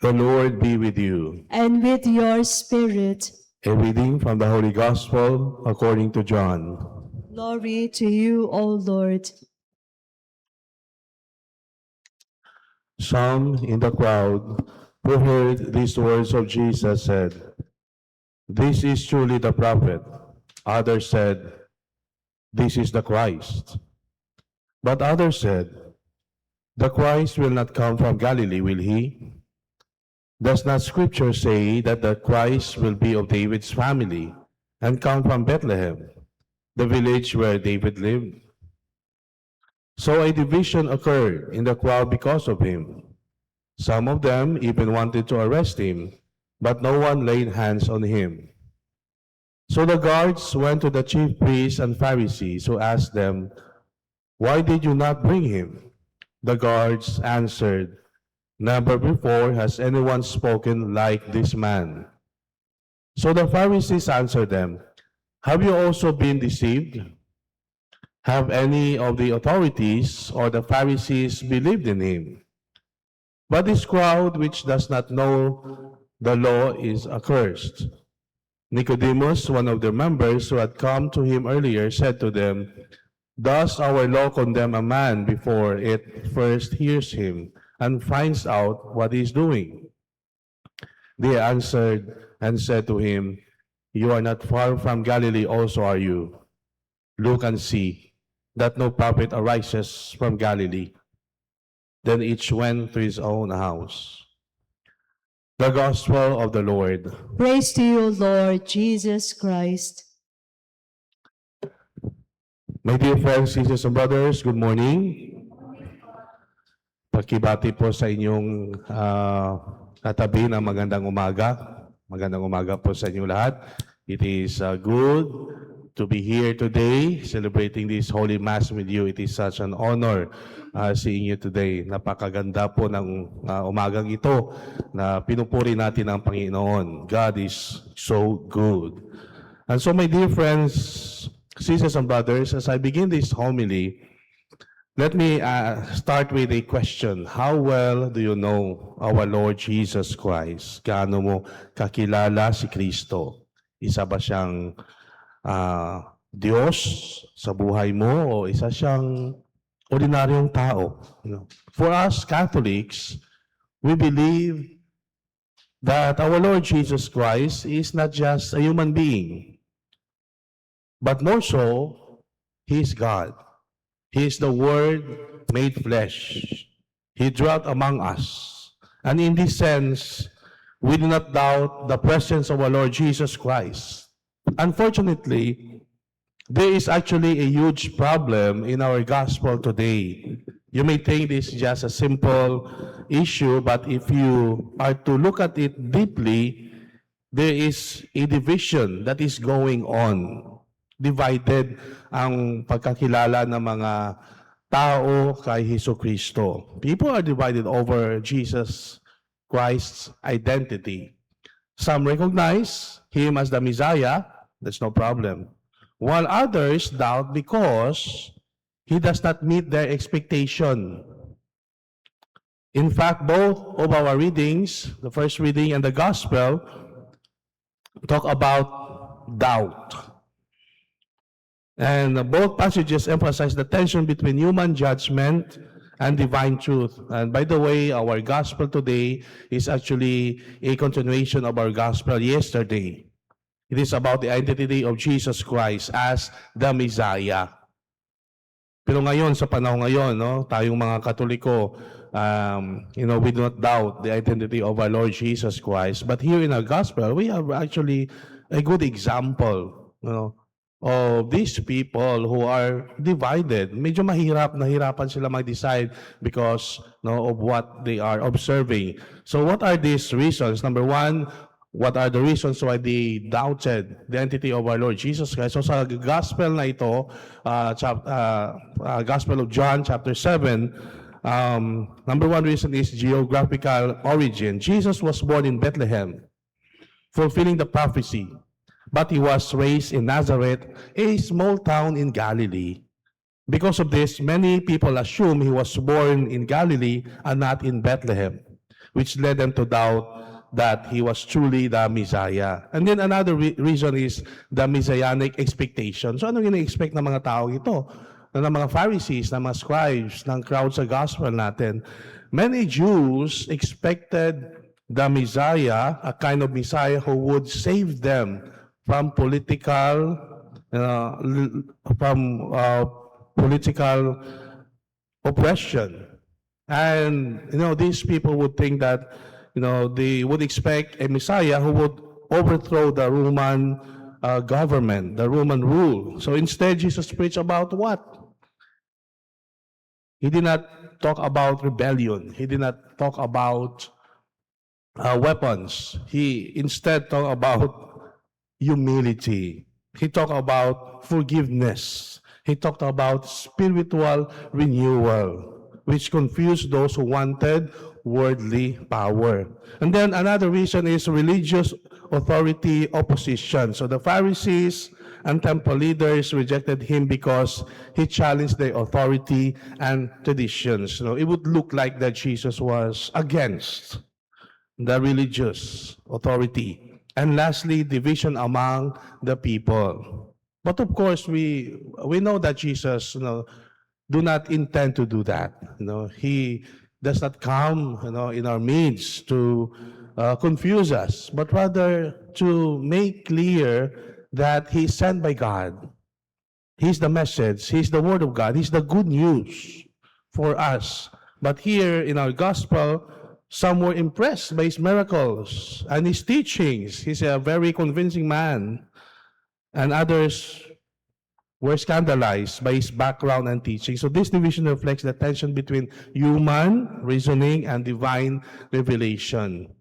The Lord be with you. and with your spirit. A reading from the Holy Gospel according to John. Glory to you, O Lord. Some in the crowd who heard these words of Jesus said, "This is truly the prophet." Others said, "This is the Christ." But others said, "The Christ will not come from Galilee, will he? Does not Scripture say that the Christ will be of David's family and come from Bethlehem, the village where David lived?" So a division occurred in the crowd because of him. Some of them even wanted to arrest him, but no one laid hands on him. So the guards went to the chief priests and Pharisees, who asked them, "Why did you not bring him?" The guards answered, "Never before has anyone spoken like this man." So the Pharisees answered them, "Have you also been deceived? Have any of the authorities or the Pharisees believed in him?" But this crowd which does not know the law is accursed. Nicodemus, one of their members who had come to him earlier, said to them, "Does our law condemn a man before it first hears him and finds out what he is doing?" They answered and said to him, "You are not far from Galilee also, are you? Look and see that no prophet arises from Galilee." Then each went to his own house. The Gospel of the Lord. Praise to you, Lord Jesus Christ. My dear friends, sisters and brothers, good morning. Pakibati po sa inyong katabi ng magandang umaga. Magandang umaga po sa inyong lahat. It is good to be here today celebrating this Holy Mass with you. It is such an honor seeing you today. Napakaganda po ng umagang ito na pinupuri natin ang Panginoon. God is so good. And so my dear friends, sisters and brothers, as I begin this homily, let me start with a question. How well do you know our Lord Jesus Christ? Gaano mo kakilala si Kristo? Isa ba siyang Diyos sa buhay mo o isa siyang ordinaryong tao? For us Catholics, we believe that our Lord Jesus Christ is not just a human being, but more so, He is God. He is the Word made flesh. He dwelt among us. And in this sense, we do not doubt the presence of our Lord Jesus Christ. Unfortunately, there is actually a huge problem in our gospel today. You may think this is just a simple issue, but if you are to look at it deeply, there is a division that is going on. Divided ang pagkakilala ng mga tao kay Jesucristo. People are divided over Jesus Christ's identity. Some recognize Him as the Messiah, that's no problem. While others doubt because He does not meet their expectation. In fact, both of our readings, the first reading and the Gospel, talk about doubt. And both passages emphasize the tension between human judgment and divine truth. And by the way, our gospel today is actually a continuation of our gospel yesterday. It is about the identity of Jesus Christ as the Messiah. Pero ngayon, sa panahon ngayon, tayong mga Katoliko, we do not doubt the identity of our Lord Jesus Christ. But here in our gospel, we have actually a good example, of these people who are divided. Medyo nahirapan sila mag-decide because of what they are observing. So what are these reasons? Number one, what are the reasons why they doubted the identity of our Lord Jesus Christ? So sa gospel na ito, Gospel of John chapter 7, number one reason is geographical origin. Jesus was born in Bethlehem, fulfilling the prophecy. But He was raised in Nazareth, a small town in Galilee. Because of this, many people assume He was born in Galilee and not in Bethlehem. which led them to doubt that he was truly the Messiah. And then another reason is the Messianic expectation. So ano yung expect ng mga tao ito? Ng mga Pharisees, ng mga scribes, ng crowd sa gospel natin. Many Jews expected the Messiah, a kind of Messiah who would save them from political oppression. And these people would think that they would expect a Messiah who would overthrow the Roman government, the Roman rule. So instead, Jesus preached about what? He did not talk about rebellion. He did not talk about weapons. He instead talked about humility. He talked about forgiveness. He talked about spiritual renewal, which confused those who wanted worldly power. And then another reason is religious authority opposition. So the Pharisees and temple leaders rejected him because he challenged their authority and traditions. It would look like that Jesus was against the religious authority. And lastly, division among the people. But of course, we know that Jesus, do not intend to do that. He does not come, in our midst to confuse us, but rather to make clear that He is sent by God. He's the message. He's the Word of God. He's the good news for us. But here in our gospel, some were impressed by His miracles and His teachings. He's a very convincing man. And others were scandalized by His background and teaching. So this division reflects the tension between human reasoning and divine revelation.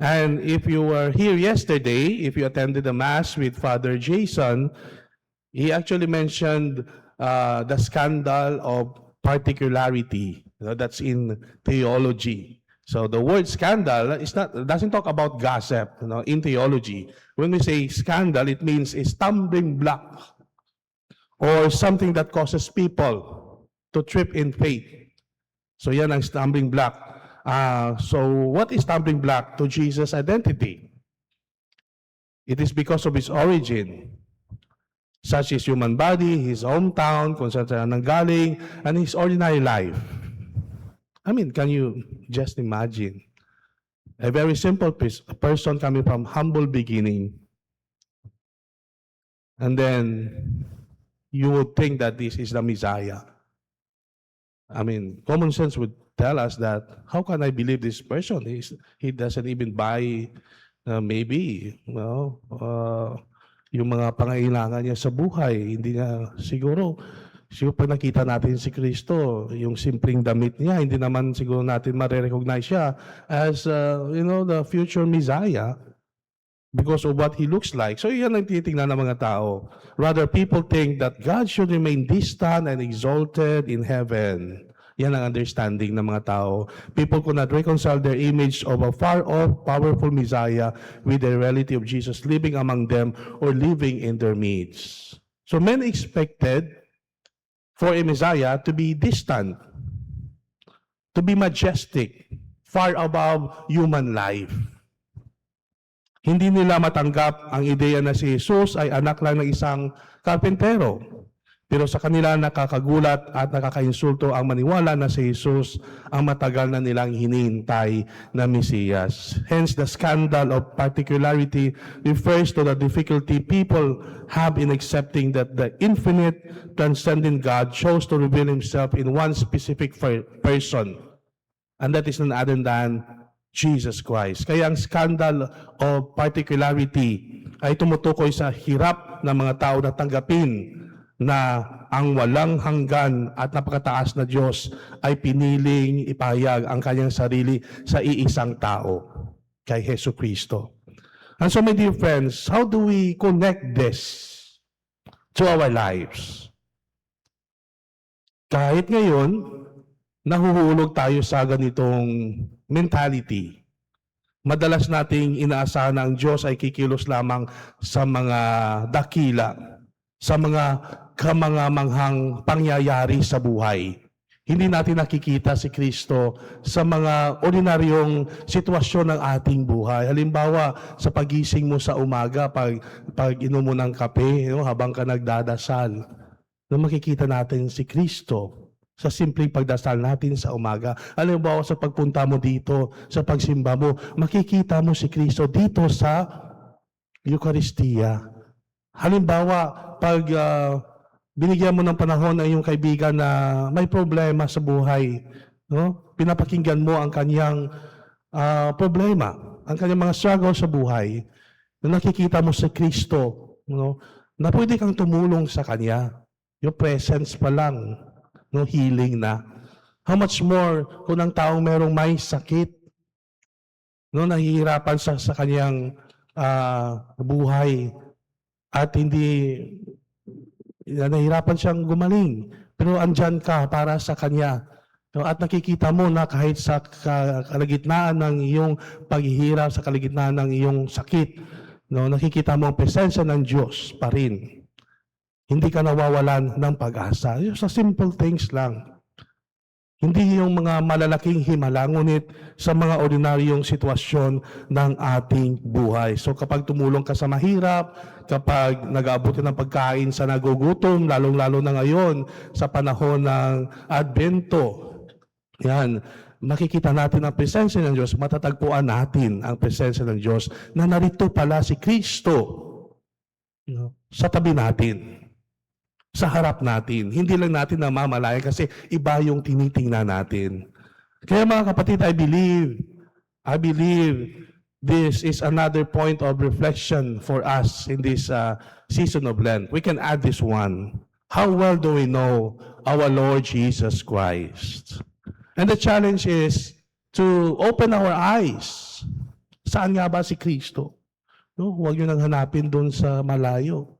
And if you were here yesterday, if you attended the Mass with Father Jason, he actually mentioned the scandal of particularity. That's in theology. So the word scandal doesn't talk about gossip. In theology, when we say scandal, it means a stumbling block or something that causes people to trip in faith. So yan ang stumbling block. So what is stumbling block to Jesus' identity? It is because of His origin, such as human body, His hometown, kung saan siya nanggaling, and His ordinary life. I mean, can you just imagine? A very simple person coming from humble beginning, and then you would think that this is the Messiah. I mean, common sense would tell us that, how can I believe this person? He doesn't even buy, yung mga pangailangan niya sa buhay. Hindi niya siguro pag nakita natin si Kristo, yung simpleng damit niya, hindi naman siguro natin ma-recognize siya as, the future Messiah because of what He looks like. So yan ang titingnan ng mga tao. Rather, people think that God should remain distant and exalted in heaven. Yan ang understanding ng mga tao. People could not reconcile their image of a far-off, powerful Messiah with the reality of Jesus living among them or living in their midst. So many expected for a Messiah to be distant, to be majestic, far above human life. Hindi nila matanggap ang ideya na si Jesus ay anak lang ng isang karpentero. Pero sa kanila nakakagulat at nakakainsulto ang maniwala na si Jesus ang matagal na nilang hinihintay na Mesiyas. Hence, the scandal of particularity refers to the difficulty people have in accepting that the infinite, transcendent God chose to reveal Himself in one specific person. And that is none other than Jesus Christ. Kaya ang scandal of particularity ay tumutukoy sa hirap ng mga tao na tanggapin na ang walang hanggan at napakataas na Diyos ay piniling ipahayag ang kanyang sarili sa iisang tao, kay Hesus Kristo. And so, my dear friends, how do we connect this to our lives? Kahit ngayon, nahuhulog tayo sa ganitong mentality. Madalas nating inaasahan na ang Diyos ay kikilos lamang sa mga dakila, sa mga kamangamanghang pangyayari sa buhay. Hindi natin nakikita si Kristo sa mga ordinaryong sitwasyon ng ating buhay. Halimbawa, sa pagising mo sa umaga, pag inom mo ng kape, habang ka nagdadasal, makikita natin si Kristo sa simpleng pagdasal natin sa umaga. Halimbawa, sa pagpunta mo dito, sa pagsimba mo, makikita mo si Kristo dito sa Eucharistia. Halimbawa, pag binigyan mo ng panahon ang iyong kaibigan na may problema sa buhay, no? Pinapakinggan mo ang kanyang problema, ang kanyang mga struggle sa buhay, na nakikita mo sa Kristo, no? Na pwede kang tumulong sa kanya. Your presence pa lang, no, healing na. How much more kung ang taong merong may sakit, no, nahihirapan sa kanyang buhay at hindi nahihirapan siyang gumaling, pero andyan ka para sa kanya. No, at nakikita mo na kahit sa kalagitnaan ng iyong paghihirap, sa kalagitnaan ng iyong sakit, no, nakikita mo ang presensya ng Diyos pa rin. Hindi ka nawawalan ng pag-asa. Yung sa simple things lang. Hindi yung mga malalaking himala, ngunit sa mga ordinaryong sitwasyon ng ating buhay. So kapag tumulong ka sa mahirap, kapag nag-aabot ka ng pagkain sa nagugutom, lalong-lalo na ngayon sa panahon ng Advento, yan, makikita natin ang presensya ng Diyos, matatagpuan natin ang presensya ng Diyos na narito pala si Kristo, no, sa tabi natin, sa harap natin. Hindi lang natin namamalayan kasi iba yung tinitingnan natin. Kaya mga kapatid, I believe this is another point of reflection for us in this season of Lent. We can add this one. How well do we know our Lord Jesus Christ? And the challenge is to open our eyes. Saan nga ba si Kristo? No, huwag nyo nang hanapin doon sa malayo.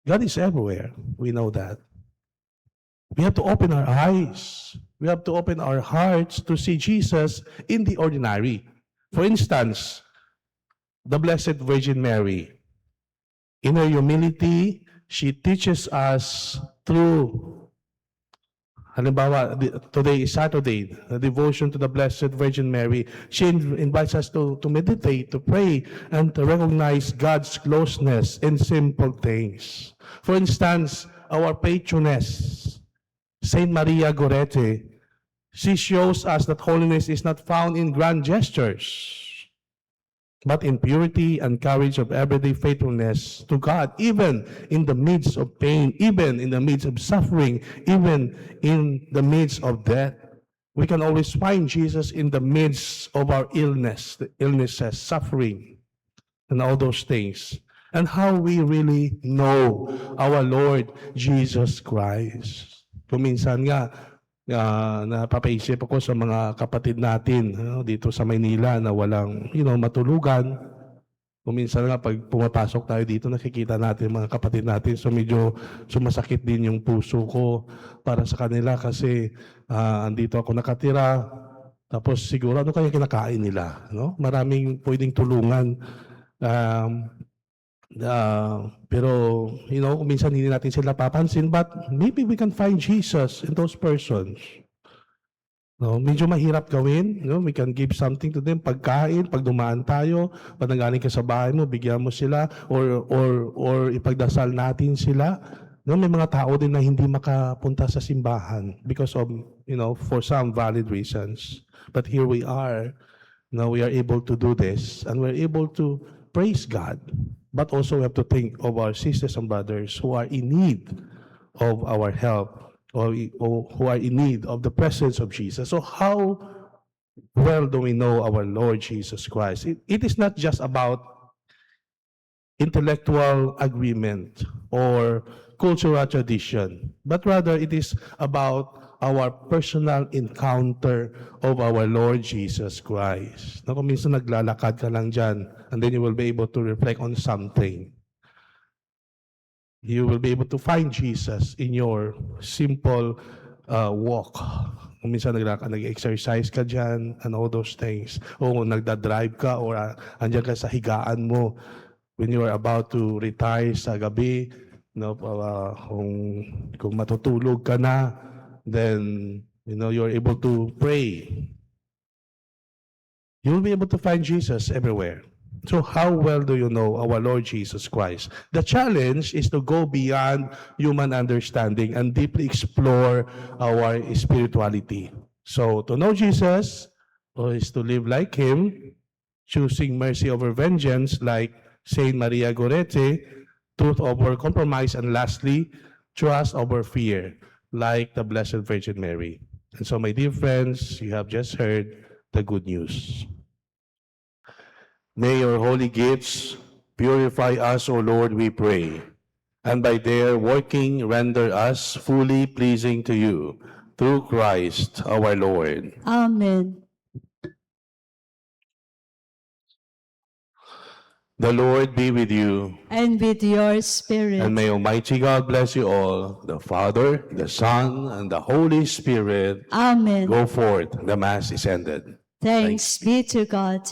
God is everywhere. We know that. We have to open our eyes. We have to open our hearts to see Jesus in the ordinary. For instance, the Blessed Virgin Mary. In her humility, she teaches us through, halimbawa, today is Saturday, the devotion to the Blessed Virgin Mary. She invites us to meditate, to pray, and to recognize God's closeness in simple things. For instance, our patroness, Saint Maria Gorete, she shows us that holiness is not found in grand gestures, but in purity and courage of everyday faithfulness to God, even in the midst of pain, even in the midst of suffering, even in the midst of death. We can always find Jesus in the midst of our illnesses, suffering, and all those things. And how we really know our Lord Jesus Christ. Kung minsan nga, napapaisip ako sa mga kapatid natin dito sa Maynila na walang matulugan. Kung minsan nga pag pumapasok tayo dito, nakikita natin mga kapatid natin, so medyo sumasakit din yung puso ko para sa kanila kasi andito ako nakatira. Tapos siguro ano kaya kinakain nila? No? Maraming pwedeng tulungan. Pero kung minsan hindi natin sila papansin, but maybe we can find Jesus in those persons. No, medyo mahirap gawin, we can give something to them, pagkain, pag dumaan tayo, pag nanggaling ka sa bahay mo, bigyan mo sila or ipagdasal natin sila. No, may mga tao din na hindi makapunta sa simbahan because of for some valid reasons. But here we are. Now we are able to do this and we're able to praise God. But also we have to think of our sisters and brothers who are in need of our help or who are in need of the presence of Jesus. So how well do we know our Lord Jesus Christ? It is not just about intellectual agreement or cultural tradition, but rather it is about our personal encounter of our Lord Jesus Christ. Na kung minsan naglalakad ka lang dyan, and then you will be able to reflect on something. You will be able to find Jesus in your simple walk. Kung minsan nag-exercise ka dyan, and all those things. O nagda-drive ka, or andyan ka sa higaan mo, when you are about to retire sa gabi, kung matutulog ka na, then you're able to pray, you will be able to find Jesus everywhere. So how well do you know our Lord Jesus Christ? The challenge is to go beyond human understanding and deeply explore our spirituality. So to know Jesus is to live like Him, choosing mercy over vengeance like Saint Maria Goretti, truth over compromise, and lastly, trust over fear like the Blessed Virgin Mary. And so my dear friends, you have just heard the good news. May your holy gifts purify us, O Lord, we pray, and by their working render us fully pleasing to you, through Christ our Lord. Amen. The Lord be with you, And with your spirit. and may Almighty God bless you all, the Father, the Son, and the Holy Spirit. Amen. Go forth, the Mass is ended. Thanks be to God.